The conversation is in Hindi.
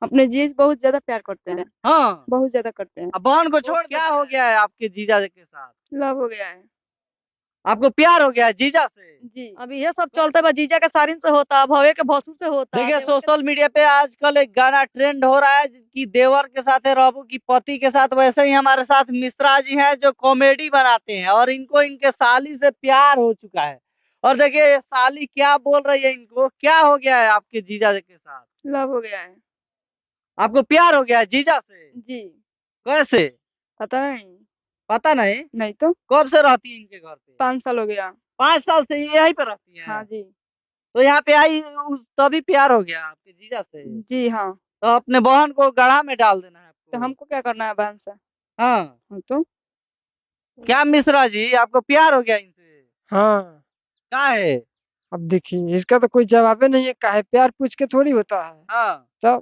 अपने जीजा से बहुत ज्यादा प्यार करते हैं। हाँ। बहुत ज्यादा करते हैं। अब बहन को छोड़ क्या हो गया है आपके जीजा के साथ? लव हो गया है। आपको प्यार हो गया है जीजा से? जी। अभी ये सब चलते बा, जीजा के सारिन से होता, भवे के भसुर से होता, देखिए देवर के। सोशल मीडिया पे आजकल एक गाना ट्रेंड हो रहा है कि देवर के साथ है रहबू की पति के साथ। वैसे ही हमारे साथ मिश्रा जी हैं जो कॉमेडी बनाते हैं और इनको इनके साली से प्यार हो चुका है। और देखिए ये साली क्या बोल रही है, इनको क्या हो गया है आपके जीजा के साथ? लव हो गया है। आपको प्यार हो गया है जीजा से? जी। कैसे? पता नहीं। पता नहीं। नहीं तो। कब से रहती है इनके घर पे? 5 साल हो गया। 5 साल से यहीं पे रहती हाँ है? जी। तो यहाँ पे आई तभी प्यार हो गया आपके जीजा से? जी हाँ। तो अपने बहन को गढ़ा में डाल देना है तो आपको। हमको क्या करना है बहन से? हाँ। हाँ तो। क्या मिश्रा जी आपको प्यार हो गया इनसे? हाँ। क्या है? अब देखिए इसका तो कोई जवाब ही नहीं है, काहे प्यार पूछ के थोड़ी होता है। हाँ। तब